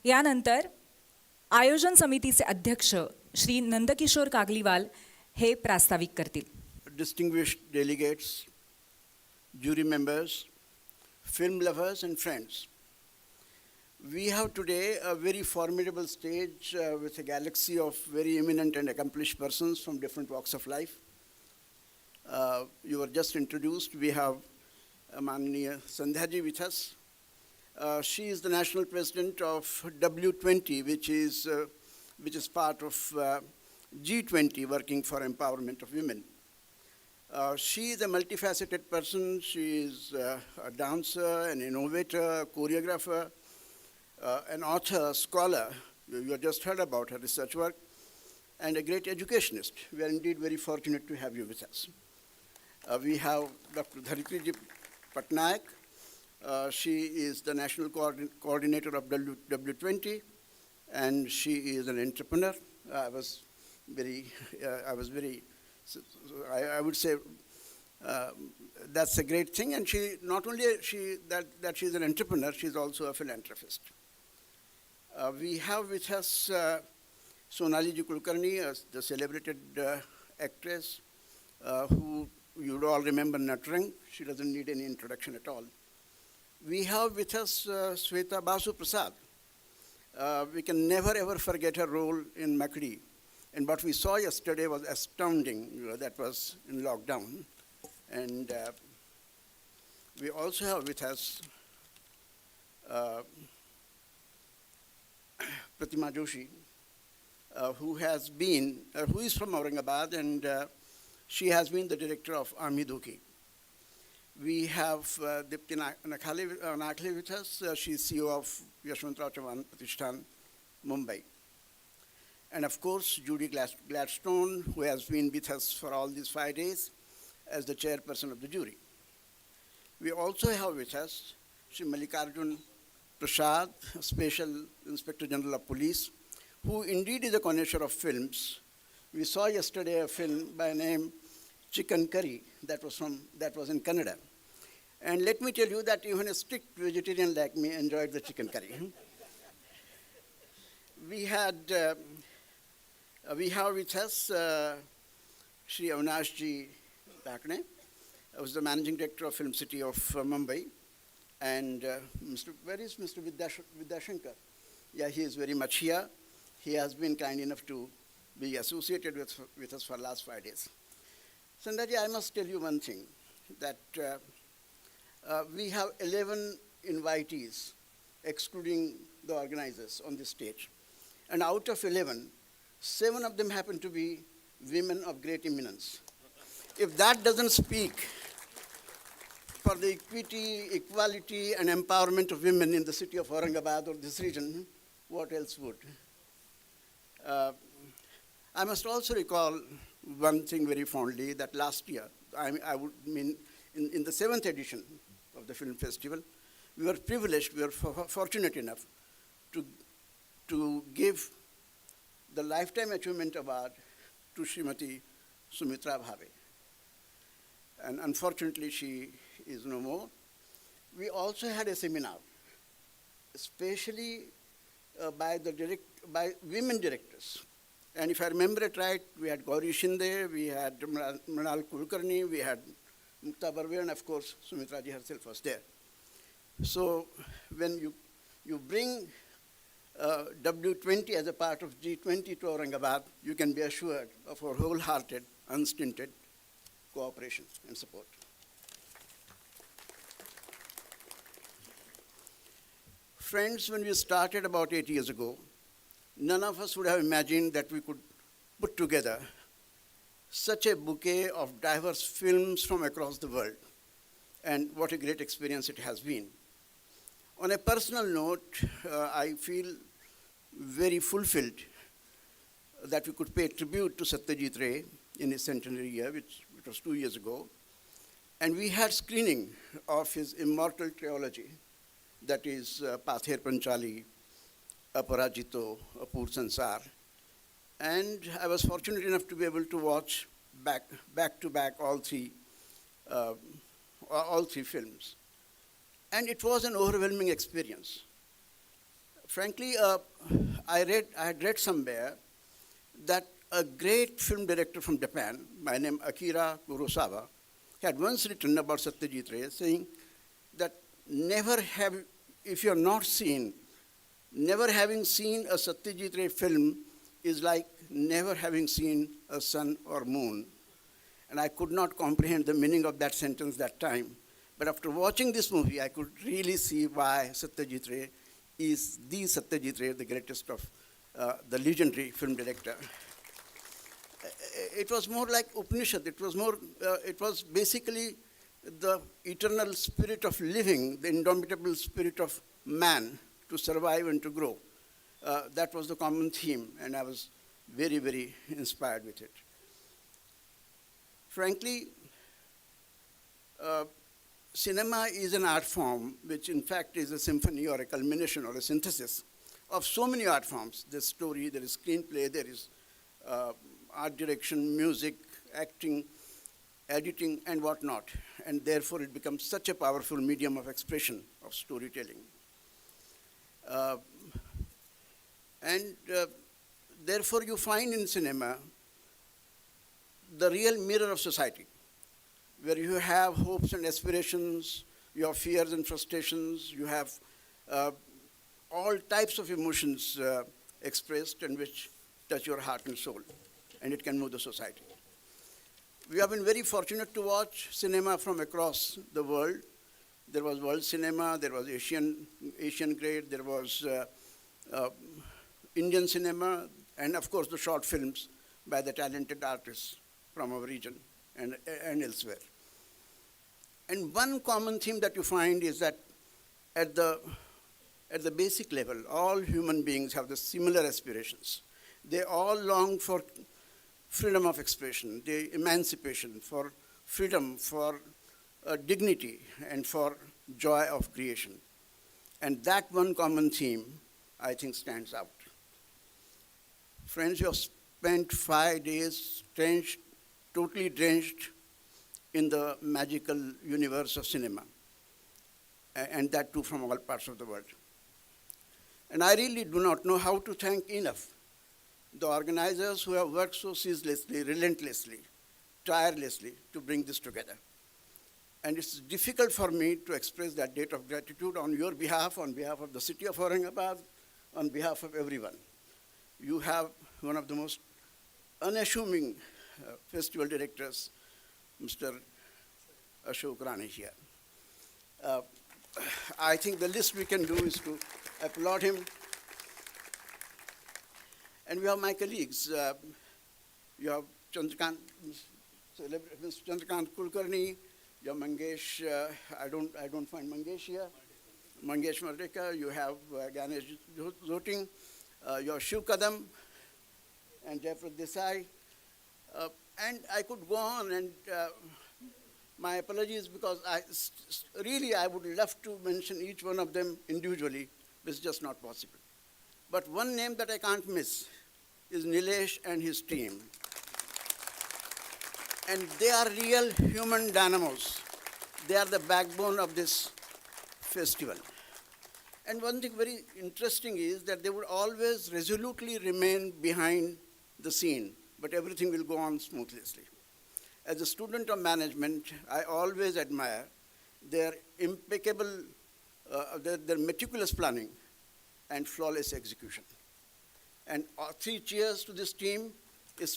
यानंतर आयोजन समितीचे अध्यक्ष श्री नंदकिशोर कागलीवाल हे प्रास्ताविक करतील. Distinguished delegates, jury members, film lovers and friends. We have today a very formidable stage with a galaxy of very eminent and accomplished persons from different walks of life. You were just introduced. We have Mananiya Sandhya ji with us. She is the national president of W20, which is part of G20, working for empowerment of women. She is a multifaceted person. She is a dancer, an innovator, a choreographer, an author, scholar. You have just heard about her research work, and a great educationist. We are indeed very fortunate to have you with us. We have Dr. Dharitriji Patnaik. She is the national coordinator of W20, and she is an entrepreneur. I would say that's a great thing. And she not only that she's an entrepreneur, she's also a philanthropist. We have with us Sonali Ji Kulkarni, the celebrated actress, who you would all remember Natrang. She doesn't need any introduction at all. We have with us Sweta Basu Prasad. We can never ever forget her role in Makdi. And what we saw yesterday was astounding. That was in lockdown. And we also have with us Pratima Joshi, who is from Aurangabad, and she has been the director of Army Duki. We have Dipti Nakhle with us. She's CEO of Yashwantrao Chavan Pratishthan, Mumbai. And of course, Judy Gladstone, who has been with us for all these 5 days as the chairperson of the jury. We also have with us Shri Mallikarjun Prasad, Special Inspector General of Police, who indeed is a connoisseur of films. We saw yesterday a film by name Chicken Curry that was in Kannada. And let me tell you that even a strict vegetarian like me enjoyed the chicken curry. We have with us Shri Avinash Ji Dakne, who is the managing director of Film City of Mumbai. And where is Mr. Vidyashankar? Yeah, he is very much here. He has been kind enough to be associated with us for the last 5 days. Sandhya, I must tell you one thing, that we have 11 invitees, excluding the organizers on this stage. And out of 11, 7 of them happen to be women of great eminence. If that doesn't speak for the equity, equality, and empowerment of women in the city of Aurangabad or this region, what else would? I must also recall one thing very fondly, that last year, in the 7th edition of the film festival, we were privileged, we were fortunate enough to give the Lifetime Achievement Award to Srimati Sumitra Bhave. And unfortunately, she is no more. We also had a seminar, especially by women directors. And if I remember it right, we had Gauri Shinde, we had Mrinal Kulkarni, we had Mukta Barve, and of course, Sumitra ji herself was there. So when you bring W20 as a part of G20 to Aurangabad, you can be assured of our wholehearted, unstinted cooperation and support. Friends, when we started about 8 years ago, none of us would have imagined that we could put together such a bouquet of diverse films from across the world. And what a great experience it has been. On a personal note, I feel very fulfilled that we could pay tribute to Satyajit Ray in his centenary year, which was 2 years ago. And we had screening of his immortal trilogy, that is Pather Panchali, Aparajito, Apur Sansar. And I was fortunate enough to be able to watch back to back all three films. And it was an overwhelming experience. Frankly, I had read somewhere that a great film director from Japan, by name Akira Kurosawa, had once written about Satyajit Ray, saying that if you're not seen, never having seen a Satyajit Ray film is like never having seen a sun or moon. And I could not comprehend the meaning of that sentence that time. But after watching this movie, I could really see why Satyajit Ray is the Satyajit Ray, the greatest of the legendary film director. It was more like Upanishad. It was basically the eternal spirit of living, the indomitable spirit of man to survive and to grow. That was the common theme, and I was very, very inspired with it. Frankly, cinema is an art form which in fact is a symphony or a culmination or a synthesis of so many art forms. There's story, there is screenplay, there is art direction, music, acting, editing, and whatnot. And therefore it becomes such a powerful medium of expression, of storytelling. Therefore you find in cinema the real mirror of society, where you have hopes and aspirations, you have fears and frustrations, you have all types of emotions expressed and which touch your heart and soul, and it can move the society. We have been very fortunate to watch cinema from across the world. There was world cinema, there was Asian grade, there was Indian cinema, and of course the short films by the talented artists from our region and elsewhere. And one common theme that you find is that at the basic level, all human beings have the similar aspirations. They all long for freedom of expression, the emancipation, for freedom, for dignity, and for joy of creation. And that one common theme, I think, stands out. Friends, you have spent 5 days totally drenched in the magical universe of cinema, and that too from all parts of the world. And I really do not know how to thank enough the organizers who have worked so ceaselessly, relentlessly, tirelessly to bring this together. And it's difficult for me to express that debt of gratitude on your behalf, on behalf of the city of Aurangabad, on behalf of everyone. You have one of the most unassuming festival directors, Mr. Ashok Rani here. I think the least we can do is to applaud him. And we have my colleagues. You have Chandrakant, Mr. Chandrakant Kulkarni, you have Mangesh, I don't find Mangesh here. Mangesh Mardeka, you have Ganesh Zoting, you have Shiv Kadam, and Jaiprad Desai. And I could go on, and my apologies because I would love to mention each one of them individually, but it's just not possible. But one name that I can't miss is Nilesh and his team. And they are real human dynamos. They are the backbone of this festival. And one thing very interesting is that they would always resolutely remain behind the scene, but everything will go on smoothly. As a student of management, I always admire their impeccable, their meticulous planning and flawless execution. And 3 cheers to this team.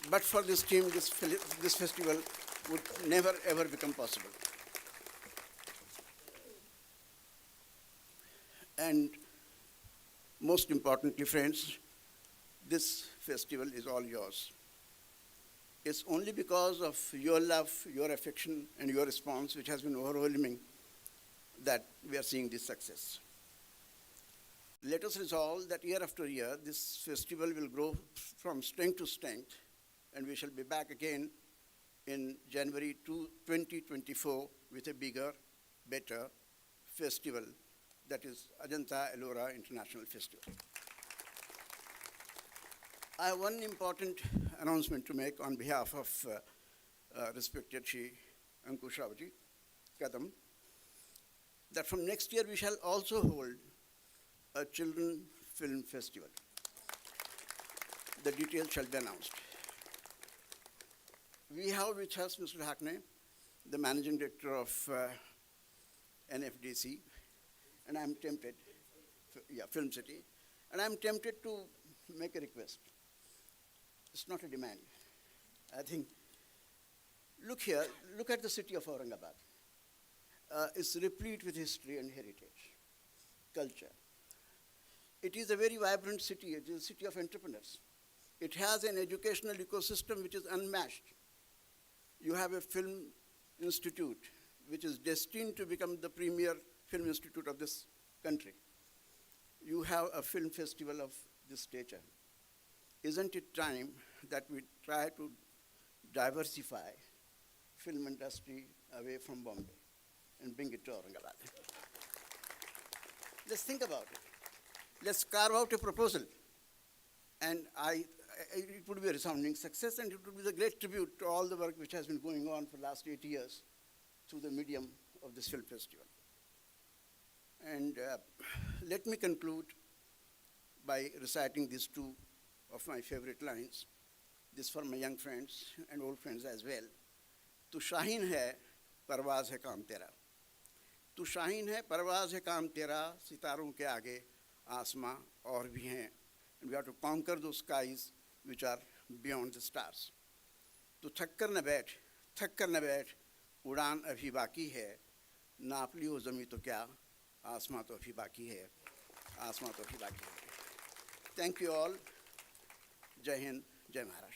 But for this team, this festival would never, ever become possible. And most importantly, friends, this festival is all yours. It's only because of your love, your affection, and your response, which has been overwhelming, that we are seeing this success. Let us resolve that year after year, this festival will grow from strength to strength, and we shall be back again in January 2024 with a bigger, better festival, that is Ajanta Ellora International Festival. I have one important announcement to make on behalf of respected Shri Ankush Rauji Kadam, that from next year we shall also hold a children Film Festival. The details shall be announced. We have with us Mr. Hackney, the Managing Director of NFDC, and I'm tempted, Film City, and I'm tempted to make a request. It's not a demand. I think, look here, look at the city of Aurangabad. It's replete with history and heritage, culture. It is a very vibrant city. It is a city of entrepreneurs. It has an educational ecosystem which is unmatched. You have a film institute which is destined to become the premier film institute of this country. You have a film festival of this stature. Isn't it time that we try to diversify film industry away from Bombay and bring it to Aurangabad? Let's think about it. Let's carve out a proposal. And it would be a resounding success, and it would be a great tribute to all the work which has been going on for the last 8 years through the medium of this film festival. And let me conclude by reciting these two of my favorite lines. This for my young friends and old friends as well. Tu Shaheen hai, parwaaz hai kaam tera. Tu Shaheen hai, parwaaz hai kaam tera. Sitaron ke aage, आसमां और भी हैं. And we have to conquer those skies which are beyond the stars. तो थक कर न बैठ, उड़ान अभी बाकी है. नाप ली हो ज़मीं तो क्या, आसमां तो अभी बाकी है, आसमां तो अभी बाकी है. Thank you all. जय हिंद, जय महाराष्ट्र.